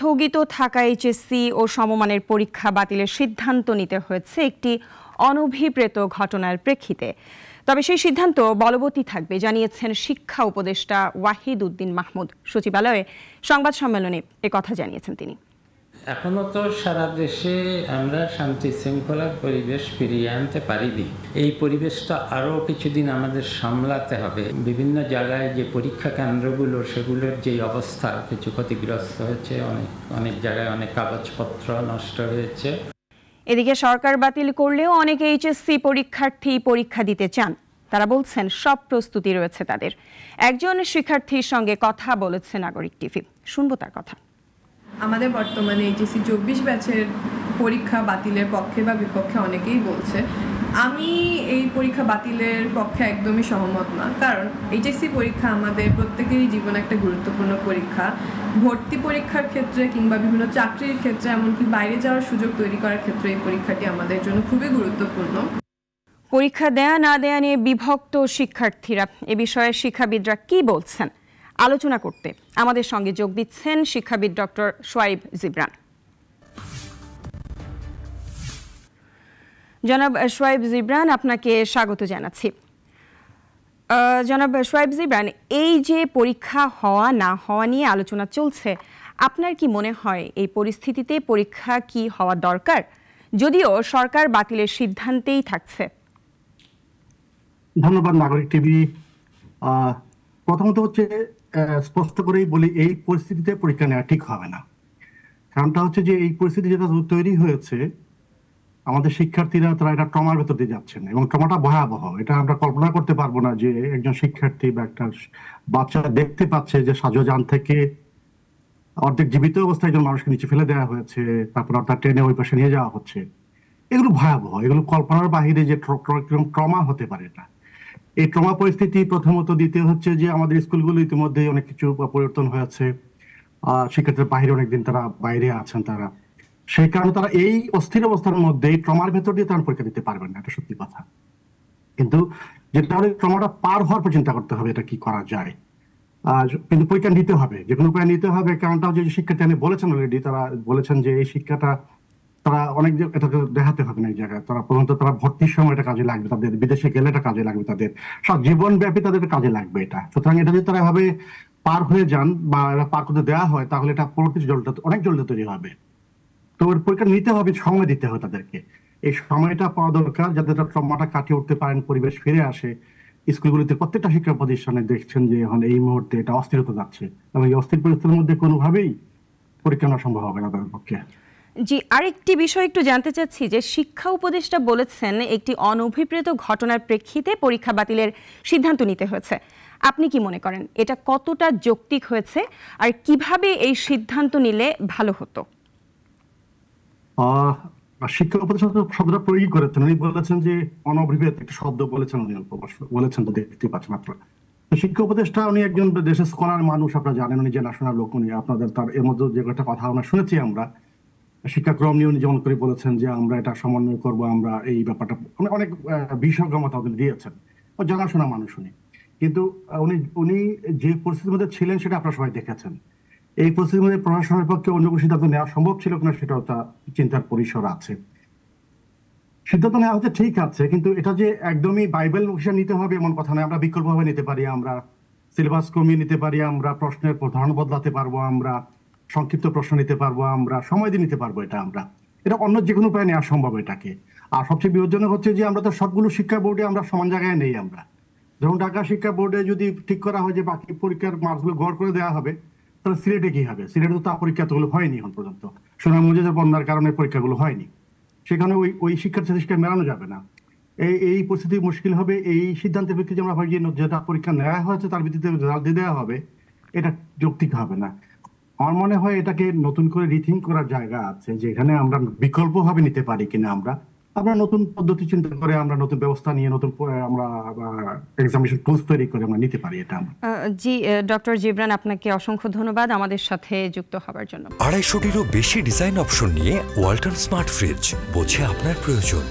স্থগিত থাকা এইচএসসি ও সমমানের পরীক্ষা বাতিলের সিদ্ধান্ত নিতে হয়েছে একটি অনভিপ্রেত ঘটনার প্রেক্ষিতে। তবে সেই সিদ্ধান্ত বলবতী থাকবে জানিয়েছেন শিক্ষা উপদেষ্টা ওয়াহিদ উদ্দিন মাহমুদ। সচিবালয়ে সংবাদ সম্মেলনে একথা জানিয়েছেন তিনি। এখনো তো সারা দেশে আমরা শান্তি শৃঙ্খলার পরিবেশ ফিরিয়ে আনতে পারিনি। এই পরিবেশটা আরও কিছুদিন আমাদের সামলাতে হবে। বিভিন্ন জায়গায় যে পরীক্ষা কেন্দ্রগুলো সেগুলোর যে অবস্থা, কিছু ক্ষতিগ্রস্ত হয়েছে, অনেক জায়গায় অনেক কাগজপত্র নষ্ট হয়েছে। এদিকে সরকার বাতিল করলেও অনেক এইচএসসি পরীক্ষার্থী পরীক্ষা দিতে চান। তারা বলছেন সব প্রস্তুতি রয়েছে তাদের। একজন শিক্ষার্থীর সঙ্গে কথা বলেছে নাগরিক টিভি, শুনবো তার কথা। আমাদের বর্তমানে এইচএসসি 24 ব্যাচের পরীক্ষা বাতিলের পক্ষে বা বিপক্ষে অনেকেই বলছে। আমি এই পরীক্ষা বাতিলের পক্ষে একদমই সহমত না, কারণ এইচএসসি পরীক্ষা আমাদের প্রত্যেকেরই জীবনে একটা গুরুত্বপূর্ণ পরীক্ষা। ভর্তি পরীক্ষার ক্ষেত্রে কিংবা বিভিন্ন চাকরির ক্ষেত্রে, এমনকি বাইরে যাওয়ার সুযোগ তৈরি করার ক্ষেত্রে এই পরীক্ষাটি আমাদের জন্য খুবই গুরুত্বপূর্ণ। পরীক্ষা দেয়া না দেয়া নিয়ে বিভক্ত শিক্ষার্থীরা, এ বিষয়ে শিক্ষাবিদরা কি বলছেন আলোচনা করতে আমাদের সঙ্গে যোগ দিচ্ছেন শিক্ষাবিদ ডক্টর সোয়াইব জিবরান। জনাব সোয়াইব জিবরান, আপনাকে স্বাগত জানাচ্ছি। জনাব সোয়াইব জিবরান, এই যে পরীক্ষা হওয়া না হওয়া নিয়ে আলোচনা চলছে, আপনার কি মনে হয় এই পরিস্থিতিতে পরীক্ষা কি হওয়া দরকার, যদিও সরকার বাতিলের সিদ্ধান্তেই থাকছে? ধন্যবাদ নাগরিক টিভি। প্রথমত হচ্ছে স্পষ্ট করেই বলি, এই পরিস্থিতিতে পরীক্ষা নেওয়া ঠিক হবে না। কারণটা হচ্ছে যে এই পরিস্থিতি যেটা তৈরি হয়েছে, আমাদের শিক্ষার্থীরা তারা এটা ট্রমার ভেতর দিয়ে যাচ্ছেন এবং ট্রমাটা ভয়াবহ। এটা আমরা কল্পনা করতে পারবো না যে একজন শিক্ষার্থী বা একটা বাচ্চা দেখতে পাচ্ছে যে সাজোযান থেকে অর্ধেক জীবিত অবস্থায় একজন মানুষকে নিচে ফেলে দেওয়া হয়েছে, তারপর তার ট্রেনে ওই পাশে নিয়ে যাওয়া হচ্ছে। এগুলো ভয়াবহ, এগুলো কল্পনার বাহিরে যে ট্রমা হতে পারে। এটা এই ট্রমা পরিস্থিতি প্রথমত দ্বিতীয় হচ্ছে যে আমাদের স্কুলগুলো ইতিমধ্যে অনেক কিছু পরিবর্তন হয়েছে। শিক্ষার্থীদের বাইরে অনেকদিন তারা বাইরে আছেন, তারা সেই কারণে তারা এই অস্থির অবস্থার মধ্যে ট্রমার ভেতর দিয়ে তারা পরীক্ষা দিতে পারবেন না, এটা সত্যি কথা। কিন্তু যেটা হলে ট্রমাটা পার হওয়ার পর চিন্তা করতে হবে এটা কি করা যায়। কিন্তু পরীক্ষা নিতে হবে, যে কোনো উপায় নিতে হবে। কারণটা হচ্ছে যে শিক্ষার্থী আমি বলেছেন অলরেডি, তারা বলেছেন যে এই শিক্ষাটা তারা অনেক এটাকে দেখাতে হবে না এই জায়গায়। তারা প্রথমত তারা ভর্তির সময় এটা কাজে লাগবে, তাদের বিদেশে গেলে এটা কাজে লাগবে, তাদের সব জীবন ব্যাপী তাদের কাজে লাগবে এটা। সুতরাং এটা যদি তারা এভাবে পার হয়ে যান বা পার করতে দেওয়া হয়, তাহলে এটা পরবর্তী জলটা অনেক জলটা তৈরি হবে। তো ওর পরীক্ষা নিতে হবে, সময় দিতে হবে তাদেরকে। এই সময়টা পাওয়া দরকার যাতে তারা ট্রমাটা কাটিয়ে উঠতে পারেন, পরিবেশ ফিরে আসে। স্কুলগুলিতে প্রত্যেকটা শিক্ষা প্রতিষ্ঠানে দেখছেন যে এখন এই মুহূর্তে এটা অস্থিরতা যাচ্ছে এবং এই অস্থির পরিস্থিতির মধ্যে কোনোভাবেই পরীক্ষা নেওয়া সম্ভব হবে না তাদের পক্ষে। জি, আরেকটি বিষয় একটু জানতে চাচ্ছি যে শিক্ষা উপদেষ্টা বলেছেন একটি অনভিপ্রেত ঘটনার প্রেক্ষিতে পরীক্ষা বাতিলের সিদ্ধান্ত নিতে হয়েছে। আপনি কি মনে করেন এটা কতটা যৌক্তিক হয়েছে, আর কিভাবে এই সিদ্ধান্ত নিলে ভালো হতো? শিক্ষা উপদেষ্টা শব্দটা প্রয়োগ করেছেন, উনি বলেছেন যে অনভিপ্রেত একটা শব্দ বলেছেন, উনি বলেছেন, তো দেখতে পাচ্ছেন আপনারা। শিক্ষা উপদেষ্টা উনি একজন দেশের স্কলার মানুষ, আপনারা জানেন, উনি জানাশোনার লোক। উনি আপনাদের তার এর মধ্যে যে একটা কথা আমরা শুনেছি, আমরা শিক্ষাক্রম নিয়ে উনি যেমন করে বলেছেন যে আমরা এটা সমন্বয় করবো, আমরা এই ব্যাপারটা অনেক বিশেষজ্ঞ মত দিয়েছেন, জানাশোনা মানুষ উনি। কিন্তু উনি যে পরিস্থিতির মধ্যে ছিলেন সেটা আপনারা সবাই দেখেছেন। এই পরিস্থিতির মধ্যে প্রশাসনের পক্ষে অন্য কোনো সিদ্ধান্ত নেওয়া সম্ভব ছিল কিনা সেটাও তার চিন্তার পরিসর আছে। সিদ্ধান্ত নেওয়া হচ্ছে ঠিক আছে, কিন্তু এটা যে একদমই বাইবেল হিসেবে নিতে হবে এমন কথা নয়। আমরা বিকল্পভাবে নিতে পারি, আমরা সিলেবাস কমিয়ে নিতে পারি, আমরা প্রশ্নের ধরন বদলাতে পারবো, আমরা সংক্ষিপ্ত প্রশ্ন নিতে পারবো, আমরা সময় দিয়ে নিতে পারবো। এটা অন্য যে কোনো উপায়ে নেওয়া সম্ভব এটাকে। আর সবচেয়ে বিপজ্জনক হচ্ছে যে আমরা তো সবগুলো শিক্ষা বোর্ডে আমরা সমান জায়গায় নেই। আমরা ধরুন ঢাকা শিক্ষা বোর্ডে যদি ঠিক করা হয় যে বাকি পরীক্ষার মার্কসগুলো গড় করে দেওয়া হবে, তাহলে সিলেটে কি হবে? সিলেটে তো তা পরীক্ষাগুলো হয়নি এখন পর্যন্ত, সুনামগঞ্জে বন্যার কারণে পরীক্ষাগুলো হয়নি। সেখানে ওই শিক্ষার্থী মেলানো যাবে না। এই পরিস্থিতি মুশকিল হবে। এই সিদ্ধান্তের ভিত্তিতে আমরা ভাবি যেটা পরীক্ষা নেওয়া হয়েছে তার ভিত্তিতে রেজাল্ট দিয়ে দেওয়া হবে, এটা যৌক্তিক হবে না। আমার মনে হয় এটাকে নতুন করে রিথিঙ্ক করার জায়গা আছে, যেখানে আমরা বিকল্প ভাবে নিতে পারি কিনা। আমরা নতুন পদ্ধতি চিন্তা করে, আমরা নতুন ব্যবস্থা নিয়ে নতুন আমরা এক্সামিনেশন টুলস তৈরি করে আমরা নিতে পারি এটা। জি ডক্টর জিবরান, আপনাকে অসংখ্য ধন্যবাদ আমাদের সাথে যুক্ত হওয়ার জন্য। 250-টিরও বেশি ডিজাইন অপশন নিয়ে ওয়ালটন স্মার্ট ফ্রিজ, বোঝে আপনার প্রয়োজন।